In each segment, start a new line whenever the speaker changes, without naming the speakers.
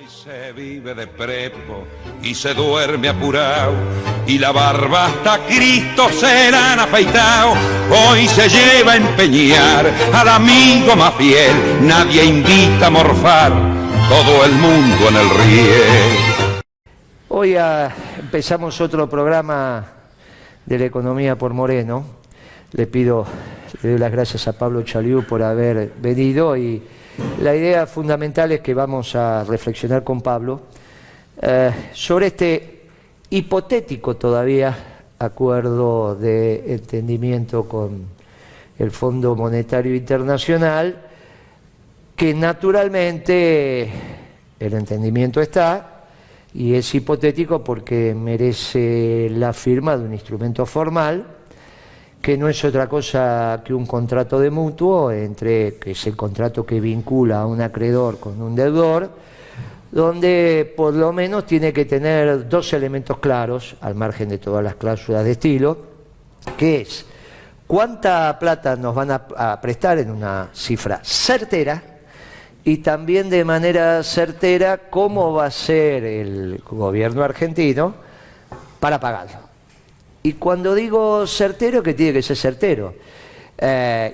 Se vive de prepo y se duerme apurado, y la barba hasta Cristo se la han afeitado. Hoy se lleva a empeñar al amigo más fiel, nadie invita a morfar, todo el mundo en el riel.
Hoy empezamos otro programa de la economía por Moreno. Le doy las gracias a Pablo Chaliú por haber venido, y la idea fundamental es que vamos a reflexionar con Pablo sobre este hipotético todavía acuerdo de entendimiento con el Fondo Monetario Internacional, que naturalmente el entendimiento está, y es hipotético porque merece la firma de un instrumento formal, que no es otra cosa que un contrato de mutuo, que es el contrato que vincula a un acreedor con un deudor, donde por lo menos tiene que tener dos elementos claros, al margen de todas las cláusulas de estilo, que es cuánta plata nos van a prestar en una cifra certera, y también de manera certera cómo va a ser el gobierno argentino para pagarlo. Y cuando digo certero, que tiene que ser certero,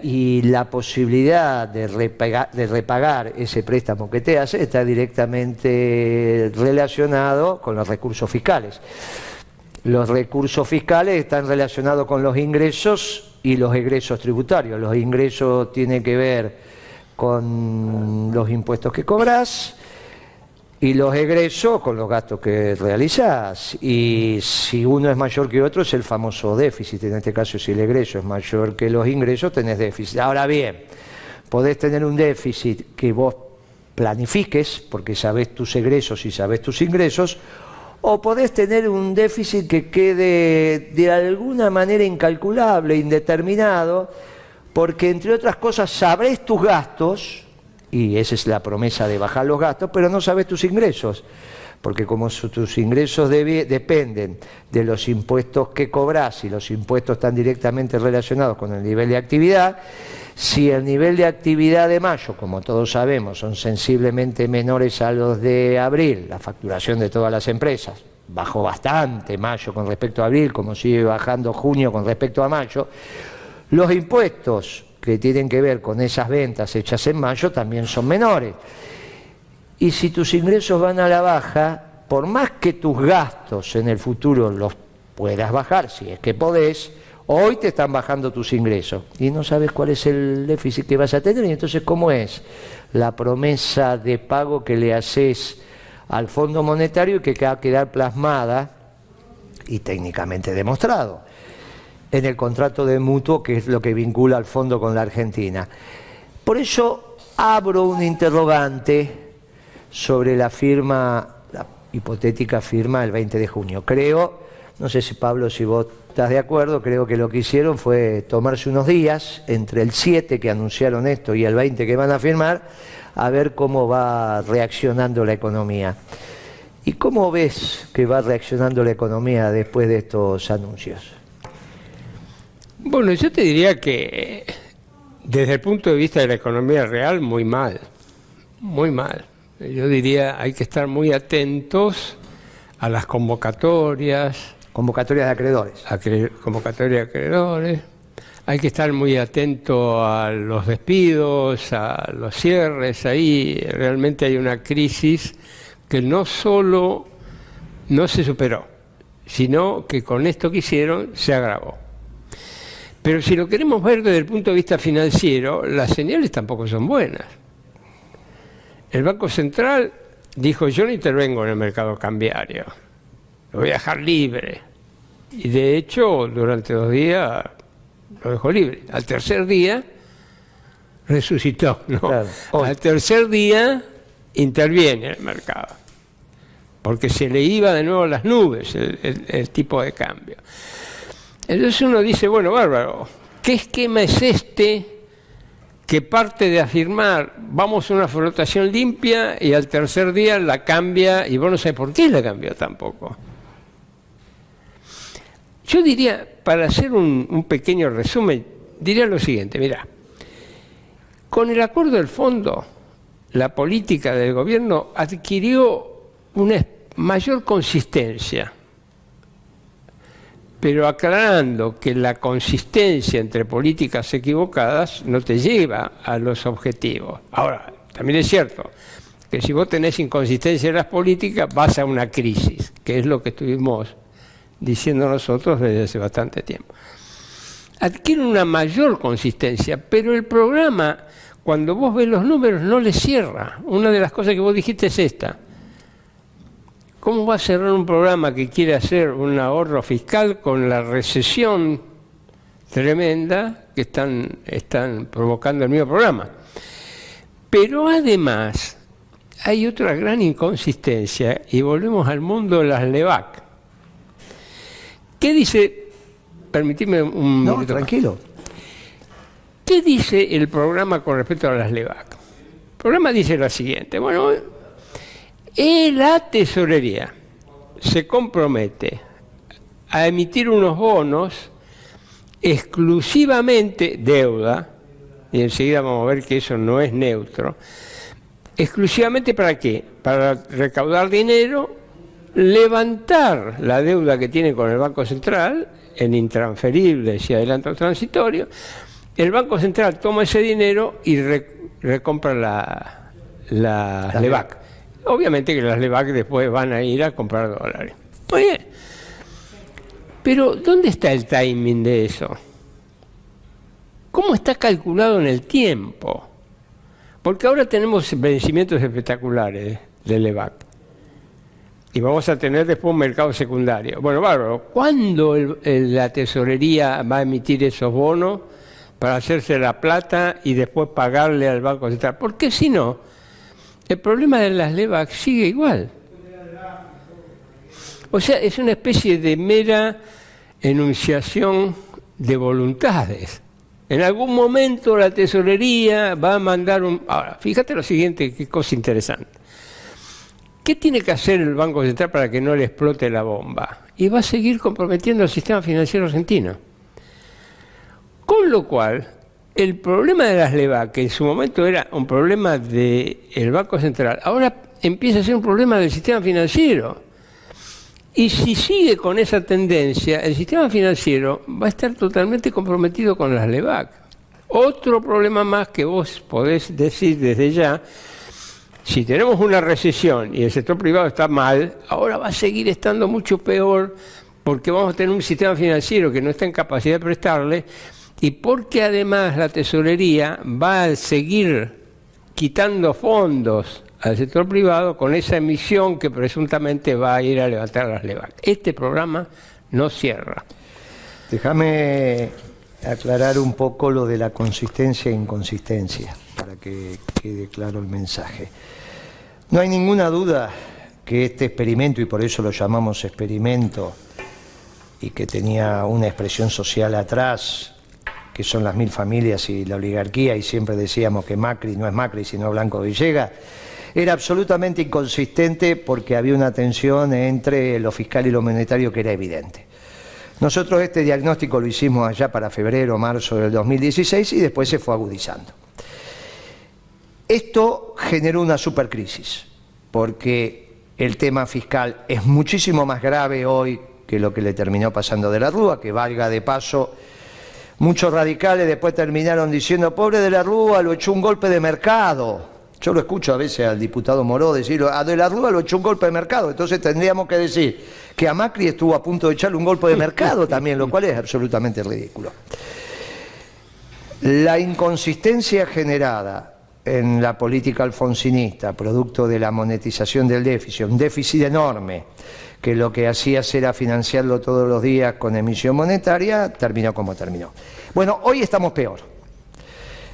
y la posibilidad de repagar ese préstamo que te hace está directamente relacionado con los recursos fiscales. Los recursos fiscales están relacionados con los ingresos y los egresos tributarios. Los ingresos tienen que ver con los impuestos que cobras, y los egresos con los gastos que realizás. Y si uno es mayor que otro es el famoso déficit. En este caso, si el egreso es mayor que los ingresos, tenés déficit. Ahora bien, podés tener un déficit que vos planifiques, porque sabés tus egresos y sabés tus ingresos, o podés tener un déficit que quede de alguna manera incalculable, indeterminado, porque entre otras cosas sabrés tus gastos, y esa es la promesa de bajar los gastos, pero no sabes tus ingresos, porque como tus ingresos dependen de los impuestos que cobrás, y los impuestos están directamente relacionados con el nivel de actividad, si el nivel de actividad de mayo, como todos sabemos, son sensiblemente menores a los de abril, la facturación de todas las empresas bajó bastante mayo con respecto a abril, como sigue bajando junio con respecto a mayo, los impuestos que tienen que ver con esas ventas hechas en mayo también son menores. Y si tus ingresos van a la baja, por más que tus gastos en el futuro los puedas bajar, si es que podés, hoy te están bajando tus ingresos y no sabes cuál es el déficit que vas a tener. Y entonces, ¿cómo es la promesa de pago que le haces al Fondo Monetario y que va a quedar plasmada y técnicamente demostrado en el contrato de mutuo, que es lo que vincula al fondo con la Argentina? Por eso abro un interrogante sobre la hipotética firma del 20 de junio. Creo, no sé si Pablo, si vos estás de acuerdo, creo que lo que hicieron fue tomarse unos días, entre el 7 que anunciaron esto y el 20 que van a firmar, a ver cómo va reaccionando la economía. ¿Y cómo ves que va reaccionando la economía después de estos anuncios?
Bueno, yo te diría que desde el punto de vista de la economía real, muy mal, muy mal. Yo diría hay que estar muy atentos a las convocatorias.
Convocatorias de acreedores.
Convocatorias de acreedores. Hay que estar muy atento a los despidos, a los cierres. Ahí realmente hay una crisis que no solo no se superó, sino que con esto que hicieron se agravó. Pero si lo queremos ver desde el punto de vista financiero, las señales tampoco son buenas. El Banco Central dijo: yo no intervengo en el mercado cambiario, lo voy a dejar libre. Y de hecho, durante 2 días lo dejó libre. Al tercer día resucitó, ¿no? Claro. Al tercer día interviene el mercado, porque se le iba de nuevo a las nubes el tipo de cambio. Entonces uno dice, bueno, bárbaro, ¿qué esquema es este que parte de afirmar vamos a una flotación limpia y al tercer día la cambia y vos no sabés por qué la cambió tampoco? Yo diría, para hacer un pequeño resumen, diría lo siguiente: mirá, con el acuerdo del fondo, la política del gobierno adquirió una mayor consistencia, pero aclarando que la consistencia entre políticas equivocadas no te lleva a los objetivos. Ahora, también es cierto que si vos tenés inconsistencia en las políticas vas a una crisis, que es lo que estuvimos diciendo nosotros desde hace bastante tiempo. Adquiere una mayor consistencia, pero el programa, cuando vos ves los números, no le cierra. Una de las cosas que vos dijiste es esta. ¿Cómo va a cerrar un programa que quiere hacer un ahorro fiscal con la recesión tremenda que están provocando el mismo programa? Pero además hay otra gran inconsistencia, y volvemos al mundo de las LEVAC. ¿Qué dice? Permitime un minuto.
No, tranquilo.
¿Qué dice el programa con respecto a las LEVAC? El programa dice lo siguiente. Bueno, la tesorería se compromete a emitir unos bonos exclusivamente deuda, y enseguida vamos a ver que eso no es neutro, exclusivamente ¿para qué? Para recaudar dinero, levantar la deuda que tiene con el Banco Central en intransferibles y adelantos transitorios. El Banco Central toma ese dinero y recompra la LEVAC. Obviamente que las LEVAC después van a ir a comprar dólares. Muy bien. Pero ¿dónde está el timing de eso? ¿Cómo está calculado en el tiempo? Porque ahora tenemos vencimientos espectaculares de LEVAC. Y vamos a tener después un mercado secundario. Bueno, bárbaro. ¿Cuándo la tesorería va a emitir esos bonos para hacerse la plata y después pagarle al Banco Central? Porque si no, el problema de las LEVAC sigue igual. O sea, es una especie de mera enunciación de voluntades. En algún momento la tesorería va a mandar un... Ahora, fíjate lo siguiente, qué cosa interesante. ¿Qué tiene que hacer el Banco Central para que no le explote la bomba? Y va a seguir comprometiendo al sistema financiero argentino. Con lo cual, el problema de las LEVAC, que en su momento era un problema del Banco Central, ahora empieza a ser un problema del sistema financiero. Y si sigue con esa tendencia, el sistema financiero va a estar totalmente comprometido con las LEVAC. Otro problema más que vos podés decir desde ya, si tenemos una recesión y el sector privado está mal, ahora va a seguir estando mucho peor porque vamos a tener un sistema financiero que no está en capacidad de prestarle y porque además la tesorería va a seguir quitando fondos al sector privado con esa emisión que presuntamente va a ir a levantar las LEVAC. Este programa no cierra.
Déjame aclarar un poco lo de la consistencia e inconsistencia, para que quede claro el mensaje. No hay ninguna duda que este experimento, y por eso lo llamamos experimento, y que tenía una expresión social atrás, que son las 1000 familias y la oligarquía, y siempre decíamos que Macri no es Macri, sino Blanco Villegas, era absolutamente inconsistente porque había una tensión entre lo fiscal y lo monetario que era evidente. Nosotros este diagnóstico lo hicimos allá para febrero, marzo del 2016 y después se fue agudizando. Esto generó una supercrisis porque el tema fiscal es muchísimo más grave hoy que lo que le terminó pasando de la Rúa, que valga de paso, muchos radicales después terminaron diciendo, pobre de la Rúa, lo echó un golpe de mercado. Yo lo escucho a veces al diputado Moró decirlo, a de la Rúa lo echó un golpe de mercado, entonces tendríamos que decir que a Macri estuvo a punto de echarle un golpe de mercado también, lo cual es absolutamente ridículo. La inconsistencia generada en la política alfonsinista, producto de la monetización del déficit, un déficit enorme, que lo que hacía era financiarlo todos los días con emisión monetaria, terminó como terminó. Bueno, hoy estamos peor.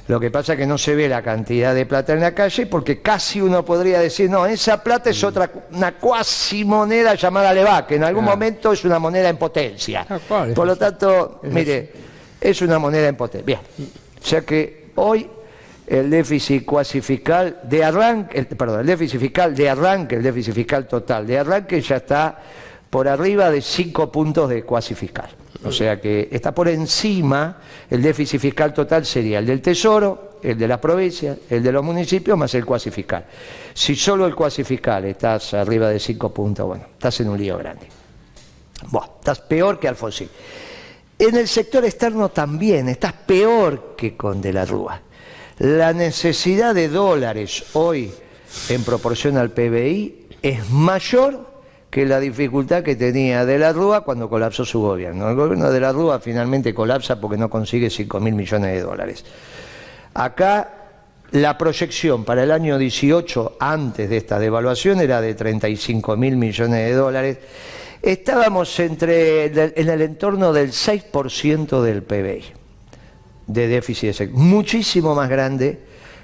Lo que pasa es que no se ve la cantidad de plata en la calle porque casi uno podría decir, no, esa plata es una cuasi moneda llamada LEVAC, que en algún momento es una moneda en potencia. Por lo tanto, mire, es una moneda en potencia. Bien, o sea que hoy el déficit cuasi fiscal de arranque, el déficit fiscal de arranque, el déficit fiscal total de arranque ya está por arriba de 5 puntos de cuasi fiscal. O sea que está por encima, el déficit fiscal total sería el del Tesoro, el de las provincias, el de los municipios, más el cuasi fiscal. Si solo el cuasi fiscal estás arriba de 5 puntos, bueno, estás en un lío grande. Bueno, estás peor que Alfonsín. En el sector externo también, estás peor que con De la Rúa. La necesidad de dólares hoy, en proporción al PBI, es mayor que la dificultad que tenía De la Rúa cuando colapsó su gobierno. El gobierno de La Rúa finalmente colapsa porque no consigue 5.000 millones de dólares. Acá la proyección para el año 18, antes de esta devaluación, era de 35.000 millones de dólares. Estábamos en el entorno del 6% del PBI, de déficit, muchísimo más grande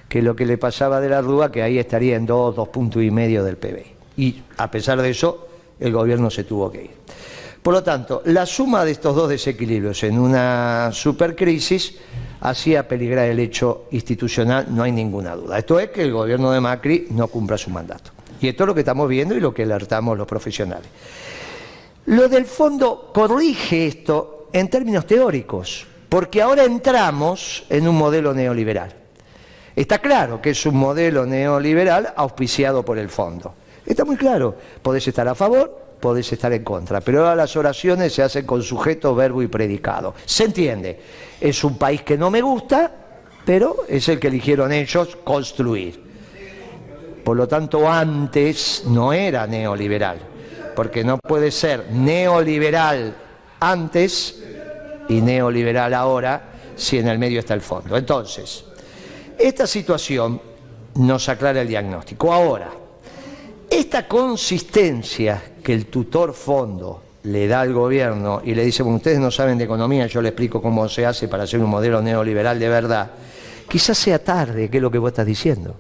que lo que le pasaba a De la Rúa, que ahí estaría en 2 puntos y medio del PBI. Y a pesar de eso, el gobierno se tuvo que ir. Por lo tanto, la suma de estos dos desequilibrios en una supercrisis hacía peligrar el hecho institucional, no hay ninguna duda. Esto es que el gobierno de Macri no cumpla su mandato. Y esto es lo que estamos viendo y lo que alertamos los profesionales. Lo del fondo corrige esto en términos teóricos, porque ahora entramos en un modelo neoliberal. Está claro que es un modelo neoliberal auspiciado por el fondo. Está muy claro, podés estar a favor, podés estar en contra, pero ahora las oraciones se hacen con sujeto, verbo y predicado. ¿Se entiende? Es un país que no me gusta, pero es el que eligieron ellos construir. Por lo tanto, antes no era neoliberal, porque no puede ser neoliberal antes y neoliberal ahora si en el medio está el fondo. Entonces, esta situación nos aclara el diagnóstico. Ahora, esta consistencia que el tutor fondo le da al gobierno y le dice, bueno, ustedes no saben de economía, yo les explico cómo se hace para hacer un modelo neoliberal de verdad, quizás sea tarde, que es lo que vos estás diciendo.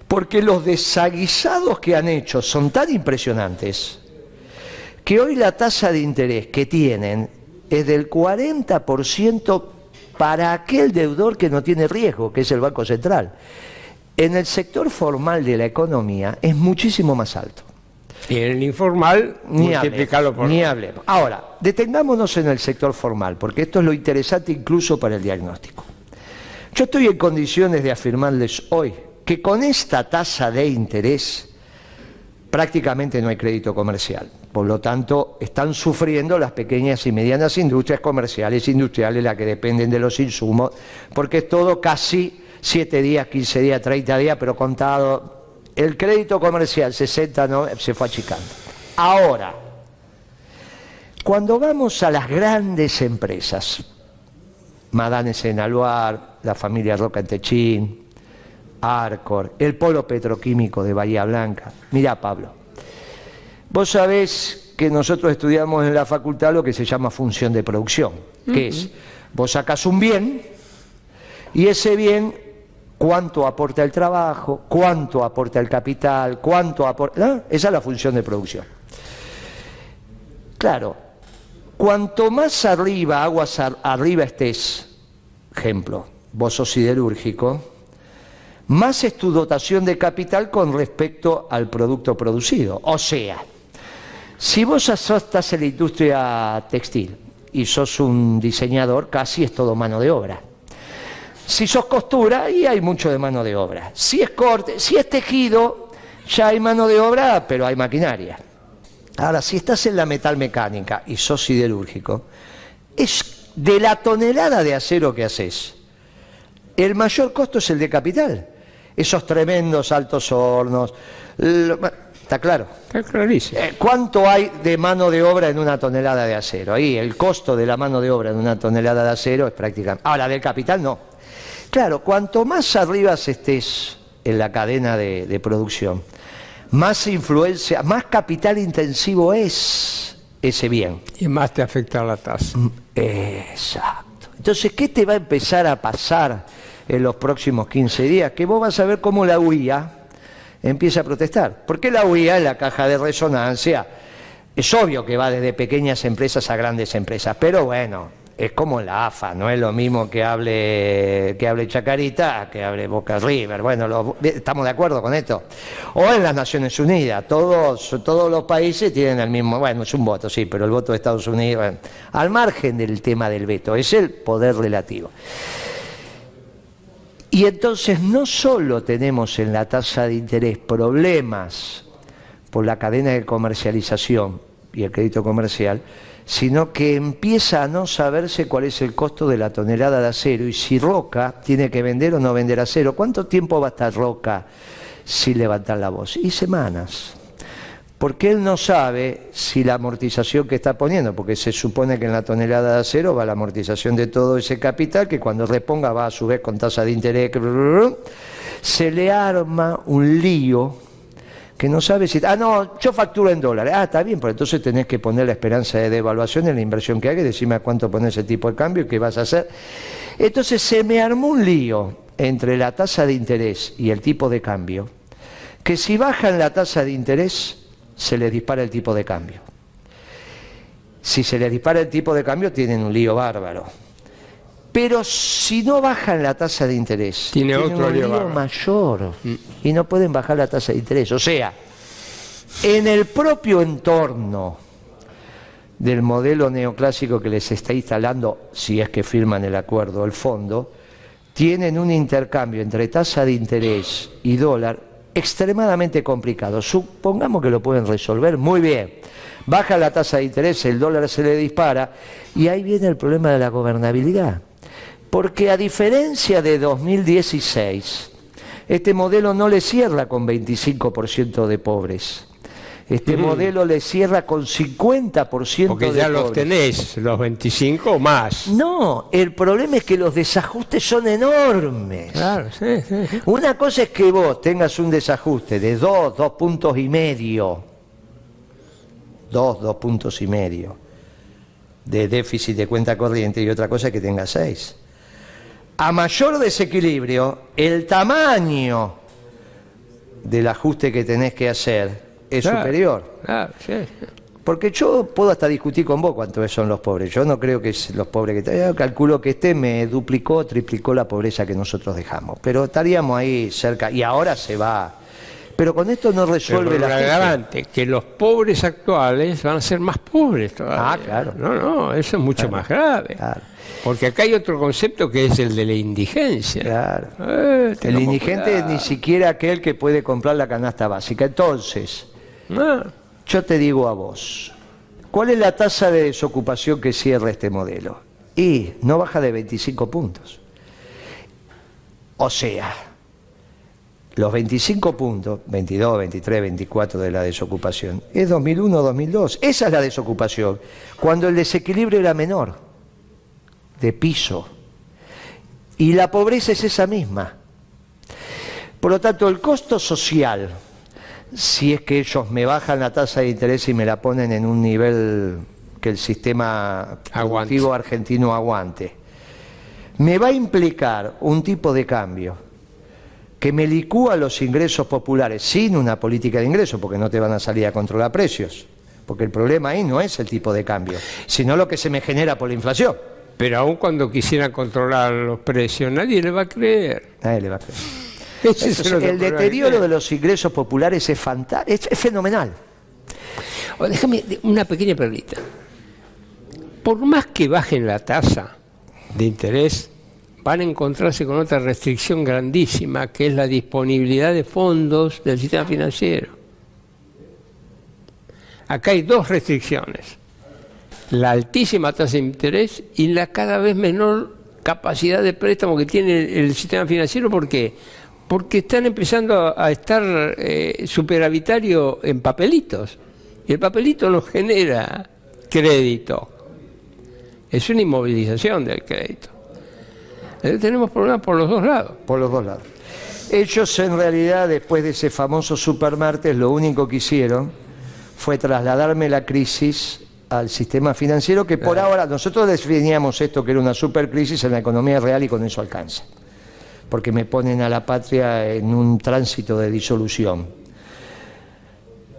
Porque los desaguisados que han hecho son tan impresionantes que hoy la tasa de interés que tienen es del 40% para aquel deudor que no tiene riesgo, que es el Banco Central. En el sector formal de la economía es muchísimo más alto.
Y en el informal, multiplicarlo por...
Ni hablemos. Ahora, detengámonos en el sector formal, porque esto es lo interesante incluso para el diagnóstico. Yo estoy en condiciones de afirmarles hoy que con esta tasa de interés prácticamente no hay crédito comercial. Por lo tanto, están sufriendo las pequeñas y medianas industrias comerciales, industriales, las que dependen de los insumos, porque es todo casi 7 días, 15 días, 30 días, pero contado. El crédito comercial 60 no, se fue achicando. Ahora, cuando vamos a las grandes empresas, Madanes en Aluar, la familia Roca en Techín, Arcor, el polo petroquímico de Bahía Blanca. Mirá, Pablo, vos sabés que nosotros estudiamos en la facultad lo que se llama función de producción, que es, vos sacás un bien y ese bien, cuánto aporta el trabajo, cuánto aporta el capital, cuánto aporta... ¿no? Esa es la función de producción. Claro, cuanto más arriba, aguas arriba estés, ejemplo, vos sos siderúrgico, más es tu dotación de capital con respecto al producto producido. O sea, si vos estás en la industria textil y sos un diseñador, casi es todo mano de obra. Si sos costura, ahí hay mucho de mano de obra. Si es corte, si es tejido, ya hay mano de obra, pero hay maquinaria. Ahora, si estás en la metalmecánica y sos siderúrgico, es de la tonelada de acero que haces. El mayor costo es el de capital. Esos tremendos altos hornos. ¿Está claro?
Está clarísimo.
¿Cuánto hay de mano de obra en una tonelada de acero? Ahí el costo de la mano de obra en una tonelada de acero es prácticamente... Ahora, del capital no. Claro, cuanto más arriba estés en la cadena de producción, más influencia, más capital intensivo es ese bien.
Y más te afecta la tasa.
Exacto. Entonces, ¿qué te va a empezar a pasar en los próximos 15 días? Que vos vas a ver cómo la UIA empieza a protestar. Porque la UIA, en la caja de resonancia, es obvio que va desde pequeñas empresas a grandes empresas, pero bueno... Es como la AFA, no es lo mismo que hable Chacarita que hable Boca River. Bueno, estamos de acuerdo con esto. O en las Naciones Unidas, todos los países tienen el mismo, bueno, es un voto, sí, pero el voto de Estados Unidos, bueno, al margen del tema del veto, es el poder relativo. Y entonces no solo tenemos en la tasa de interés problemas por la cadena de comercialización y el crédito comercial, sino que empieza a no saberse cuál es el costo de la tonelada de acero y si Roca tiene que vender o no vender acero. ¿Cuánto tiempo va a estar Roca sin levantar la voz? Y semanas. Porque él no sabe si la amortización que está poniendo, porque se supone que en la tonelada de acero va la amortización de todo ese capital, que cuando reponga va a su vez con tasa de interés, se le arma un lío que no sabe si... Ah, no, yo facturo en dólares. Ah, está bien, pero entonces tenés que poner la esperanza de devaluación en la inversión que haga y decirme a cuánto pones ese tipo de cambio y qué vas a hacer. Entonces se me armó un lío entre la tasa de interés y el tipo de cambio, que si bajan la tasa de interés, se les dispara el tipo de cambio. Si se les dispara el tipo de cambio, tienen un lío bárbaro. Pero si no bajan la tasa de interés, tienen otro lío mayor y no pueden bajar la tasa de interés. O sea, en el propio entorno del modelo neoclásico que les está instalando, si es que firman el acuerdo, el fondo, tienen un intercambio entre tasa de interés y dólar extremadamente complicado. Supongamos que lo pueden resolver muy bien. Baja la tasa de interés, el dólar se le dispara y ahí viene el problema de la gobernabilidad. Porque a diferencia de 2016, este modelo no le cierra con 25% de pobres. Este modelo le cierra con 50% de pobres.
Porque ya los tenés, los 25 o más.
No, el problema es que los desajustes son enormes.
Claro, sí, sí.
Una cosa es que vos tengas un desajuste de 2 puntos y medio, 2 puntos y medio de déficit de cuenta corriente, y otra cosa es que tengas 6. A mayor desequilibrio, el tamaño del ajuste que tenés que hacer es superior.
Claro, sí.
Porque yo puedo hasta discutir con vos cuántos son los pobres. Yo no creo que los pobres que... Yo calculo que me duplicó, triplicó la pobreza que nosotros dejamos. Pero estaríamos ahí cerca y ahora se va. Pero con esto no resuelve la
garante que los pobres actuales van a ser más pobres todavía.
Ah, claro.
No, eso es mucho más grave.
Claro.
Porque acá hay otro concepto que es el de la indigencia.
Claro. El indigente es ni siquiera aquel que puede comprar la canasta básica. Entonces, yo te digo a vos, ¿cuál es la tasa de desocupación que cierra este modelo? Y no baja de 25 puntos. O sea, los 25 puntos, 22, 23, 24 de la desocupación, es 2001-2002. Esa es la desocupación, cuando el desequilibrio era menor, de piso. Y la pobreza es esa misma. Por lo tanto, el costo social, si es que ellos me bajan la tasa de interés y me la ponen en un nivel que el sistema productivo argentino aguante, me va a implicar un tipo de cambio que me licúa los ingresos populares sin una política de ingresos, porque no te van a salir a controlar precios, porque el problema ahí no es el tipo de cambio, sino lo que se me genera por la inflación.
Pero aun cuando quisieran controlar los precios, nadie le va a creer.
Nadie le va a creer. Entonces, el deterioro de los ingresos populares es fenomenal.
Déjame una pequeña pregunta. Por más que bajen la tasa de interés, van a encontrarse con otra restricción grandísima, que es la disponibilidad de fondos del sistema financiero. Acá hay dos restricciones: la altísima tasa de interés y la cada vez menor capacidad de préstamo que tiene el sistema financiero. ¿Por qué? Porque están empezando a estar superavitario en papelitos, y el papelito no genera crédito, es una inmovilización del crédito. Tenemos problemas por los dos lados.
Por los dos lados. Ellos en realidad, después de ese famoso supermartes, lo único que hicieron fue trasladarme la crisis al sistema financiero, que por ahora nosotros definíamos esto que era una supercrisis en la economía real, y con eso alcanza, porque me ponen a la patria en un tránsito de disolución,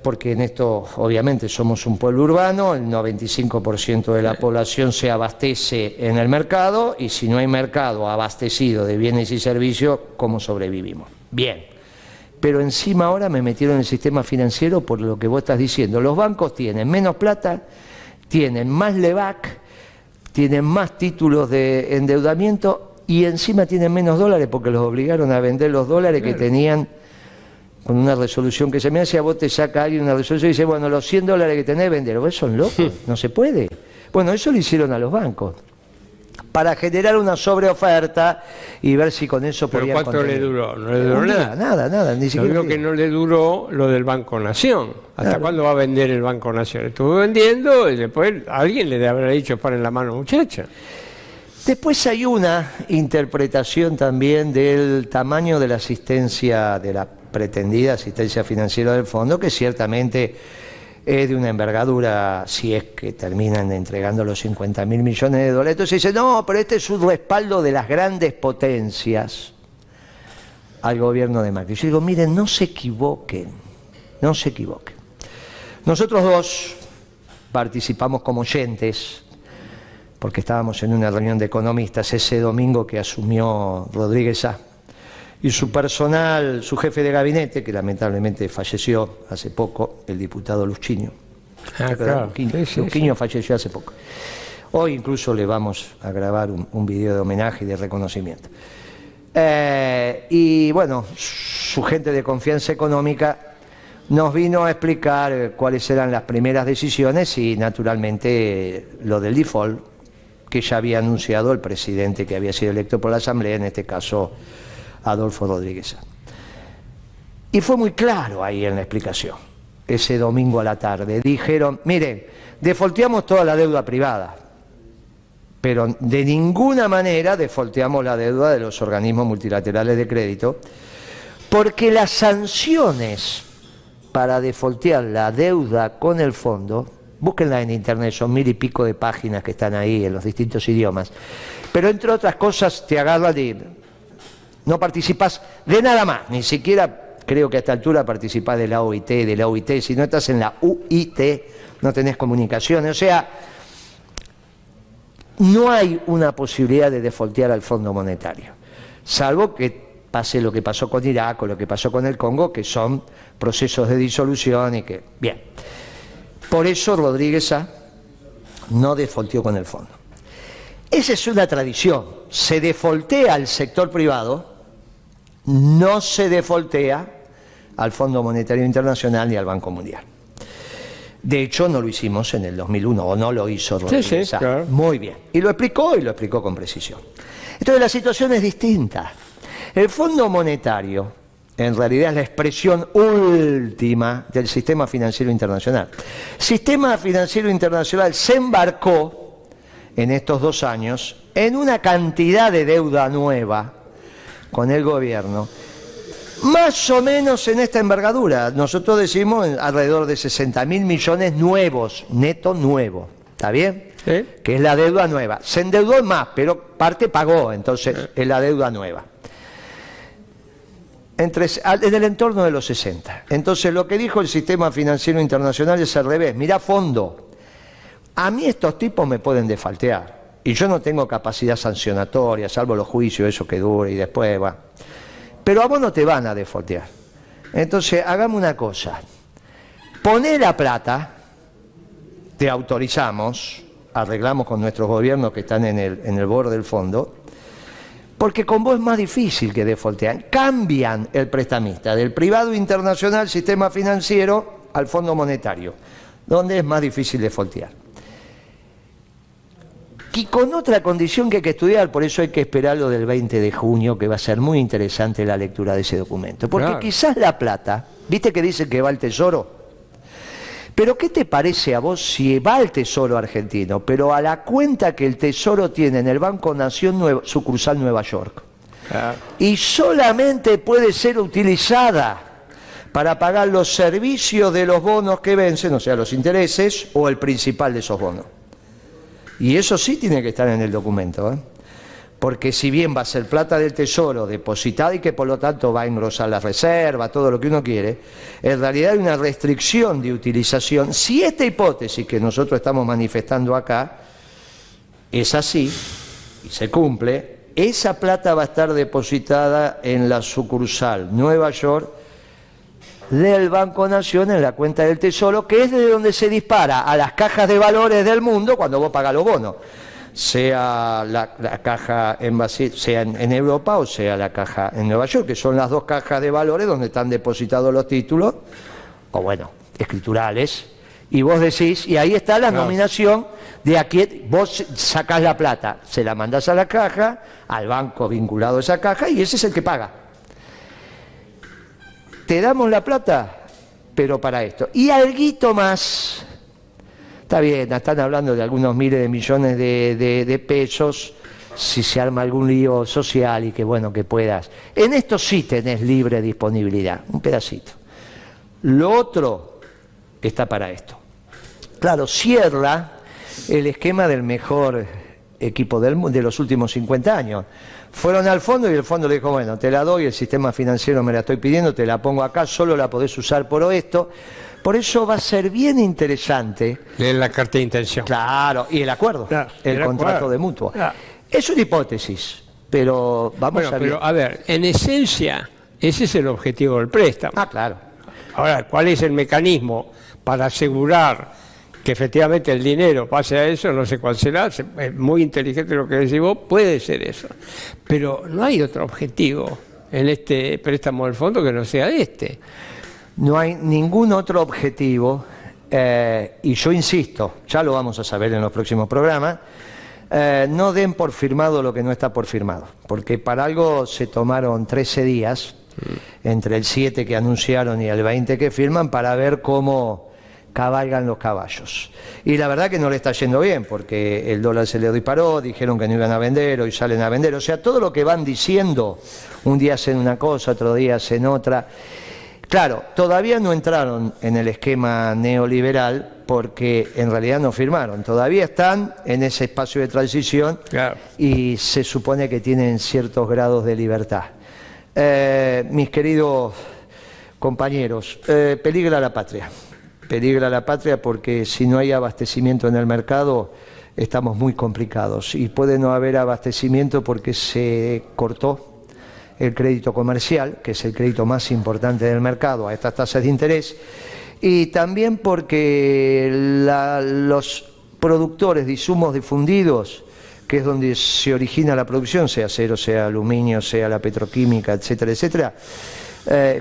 porque en esto obviamente somos un pueblo urbano, el 95% de la población se abastece en el mercado, y si no hay mercado abastecido de bienes y servicios, ¿cómo sobrevivimos? Bien. Pero encima ahora me metieron en el sistema financiero por lo que vos estás diciendo. Los bancos tienen menos plata, tienen más LEVAC, tienen más títulos de endeudamiento y encima tienen menos dólares porque los obligaron a vender los dólares que tenían con una resolución que se me hace. A vos te saca alguien una resolución y dice, bueno, los 100 dólares que tenés, vendelo. Vos son locos, no se puede. Bueno, eso lo hicieron a los bancos para generar una sobreoferta y ver si con eso
¿Pero
podían
cuánto le duró? No le duró
nada, ni siquiera.
Yo creo que no le duró lo del Banco Nación. ¿Hasta cuándo va a vender el Banco Nación? Estuvo vendiendo y después alguien le habrá dicho, paren la mano, muchacha.
Después hay una interpretación también del tamaño de la asistencia, de la pretendida asistencia financiera del fondo, que ciertamente es de una envergadura, si es que terminan entregando los 50.000 millones de dólares. Entonces dice, no, pero este es un respaldo de las grandes potencias al gobierno de Macri. Yo digo, miren, no se equivoquen, no se equivoquen. Nosotros dos participamos como oyentes, porque estábamos en una reunión de economistas ese domingo que asumió Rodríguez A. Y su personal, su jefe de gabinete, que lamentablemente falleció hace poco, el diputado Luschinho.
Claro.
Luschinho falleció hace poco. Hoy incluso le vamos a grabar un video de homenaje y de reconocimiento. Y bueno, su gente de confianza económica nos vino a explicar cuáles eran las primeras decisiones y naturalmente lo del default, que ya había anunciado el presidente que había sido electo por la Asamblea, en este caso Adolfo Rodríguez. Y fue muy claro ahí en la explicación, ese domingo a la tarde. Dijeron, miren, defaulteamos toda la deuda privada, pero de ninguna manera defaulteamos la deuda de los organismos multilaterales de crédito, porque las sanciones para defaultear la deuda con el fondo, búsquenla en internet, son 1000 y pico de páginas que están ahí en los distintos idiomas, pero entre otras cosas te agarran y no participas de nada más, ni siquiera creo que a esta altura participás de la OIT, si no estás en la UIT no tenés comunicaciones, o sea, no hay una posibilidad de defaultear al Fondo Monetario, salvo que pase lo que pasó con Irak o lo que pasó con el Congo, que son procesos de disolución y que, bien, por eso Rodríguez A. no defaulteó con el fondo. Esa es una tradición, se defaultea al sector privado, no se defaultea al Fondo Monetario Internacional ni al Banco Mundial. De hecho, no lo hicimos en el 2001, o no lo hizo Rodríguez A.
Claro.
Muy bien. Y lo explicó con precisión. Entonces la situación es distinta. El Fondo Monetario, en realidad, es la expresión última del sistema financiero internacional. El sistema financiero internacional se embarcó en estos 2 años en una cantidad de deuda nueva con el gobierno, más o menos en esta envergadura. Nosotros decimos alrededor de 60.000 millones nuevos, neto nuevo, ¿está bien?
¿Sí?
Que es la deuda nueva. Se endeudó más, pero parte pagó, entonces es la deuda nueva. En el entorno de los 60. Entonces lo que dijo el sistema financiero internacional es al revés. Mirá, fondo, a mí estos tipos me pueden defaultear y yo no tengo capacidad sancionatoria, salvo los juicios, eso que dure y después va. Pero a vos no te van a defaultear. Entonces hagamos una cosa, poné la plata, te autorizamos, arreglamos con nuestros gobiernos que están en el borde del fondo, porque con vos es más difícil que defaultean. Cambian el prestamista del privado internacional, sistema financiero, al Fondo Monetario, donde es más difícil defaultear. Y con otra condición que hay que estudiar, por eso hay que esperar lo del 20 de junio, que va a ser muy interesante la lectura de ese documento. Porque
claro,
quizás la plata, ¿viste que dice que va al Tesoro? Pero ¿qué te parece a vos si va al Tesoro argentino, pero a la cuenta que el Tesoro tiene en el Banco Nación sucursal Nueva York? Y solamente puede ser utilizada para pagar los servicios de los bonos que vencen, o sea, los intereses o el principal de esos bonos. Y eso sí tiene que estar en el documento, ¿eh? Porque si bien va a ser plata del Tesoro depositada y que por lo tanto va a engrosar la reserva, todo lo que uno quiere, en realidad hay una restricción de utilización. Si esta hipótesis que nosotros estamos manifestando acá es así y se cumple, esa plata va a estar depositada en la sucursal Nueva York del Banco Nación, en la cuenta del Tesoro, que es de donde se dispara a las cajas de valores del mundo cuando vos pagás los bonos. sea la caja en Basilea, sea en Europa o sea la caja en Nueva York, que son las dos cajas de valores donde están depositados los títulos, o bueno, escriturales, y vos decís, y ahí está la nominación de aquí, vos sacás la plata, se la mandás a la caja, al banco vinculado a esa caja, y ese es el que paga. Te damos la plata, pero para esto. Y alguito más. Está bien, están hablando de algunos miles de millones de pesos, si se arma algún lío social y que bueno, que puedas. En esto sí tenés libre disponibilidad, un pedacito. Lo otro está para esto. Claro, cierra el esquema del mejor equipo de los últimos 50 años. Fueron al fondo y el fondo le dijo, bueno, te la doy, el sistema financiero me la estoy pidiendo, te la pongo acá, solo la podés usar por esto. Por eso va a ser bien interesante.
Leer la carta de intención.
Claro, y el acuerdo,
claro,
el contrato de mutuo. Claro. Es una hipótesis, pero vamos a ver.
Pero a ver, en esencia, ese es el objetivo del préstamo.
Ah, claro.
Ahora, ¿cuál es el mecanismo para asegurar que efectivamente el dinero pase a eso? No sé cuál será, es muy inteligente lo que decís vos, puede ser eso. Pero no hay otro objetivo en este préstamo del fondo que no sea este.
No hay ningún otro objetivo, y yo insisto, ya lo vamos a saber en los próximos programas, no den por firmado lo que no está por firmado, porque para algo se tomaron 13 días, entre el 7 que anunciaron y el 20 que firman, para ver cómo cabalgan los caballos. Y la verdad que no le está yendo bien, porque el dólar se le disparó, dijeron que no iban a vender, hoy salen a vender, o sea, todo lo que van diciendo, un día hacen una cosa, otro día hacen otra. Claro, todavía no entraron en el esquema neoliberal porque en realidad no firmaron. Todavía están en ese espacio de transición, claro, y se supone que tienen ciertos grados de libertad. Mis queridos compañeros, peligra la patria. Peligra la patria porque si no hay abastecimiento en el mercado estamos muy complicados. Y puede no haber abastecimiento porque se cortó el crédito comercial, que es el crédito más importante del mercado, a estas tasas de interés, y también porque los productores de insumos difundidos, que es donde se origina la producción, sea acero, sea aluminio, sea la petroquímica, etcétera, etcétera,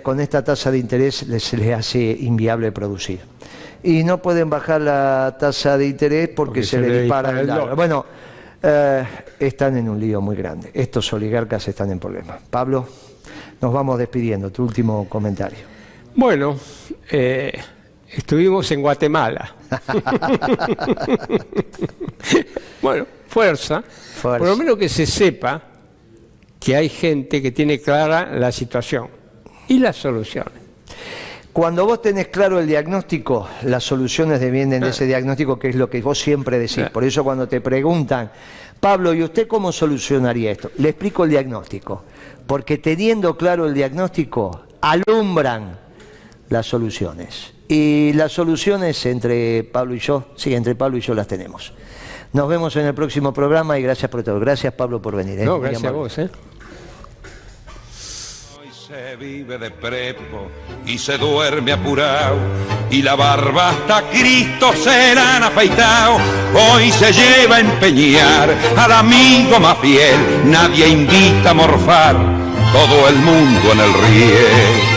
con esta tasa de interés se les hace inviable producir. Y no pueden bajar la tasa de interés porque se le dispara el dólar. Bueno, están en un lío muy grande. Estos oligarcas están en problemas. Pablo, nos vamos despidiendo. Tu último comentario.
Bueno, estuvimos en Guatemala. Bueno, fuerza. Por lo menos que se sepa que hay gente que tiene clara la situación y las soluciones.
Cuando vos tenés claro el diagnóstico, las soluciones devienen de ese diagnóstico, que es lo que vos siempre decís. Por eso cuando te preguntan, Pablo, ¿y usted cómo solucionaría esto? Le explico el diagnóstico. Porque teniendo claro el diagnóstico, alumbran las soluciones. Y las soluciones entre Pablo y yo, sí, entre Pablo y yo las tenemos. Nos vemos en el próximo programa y gracias por todo. Gracias, Pablo, por venir.
No, gracias a vos.
Se vive de prepo y se duerme apurado, y la barba hasta Cristo se la han afeitado. Hoy se lleva a empeñar al amigo más fiel, nadie invita a morfar, todo el mundo en el riel.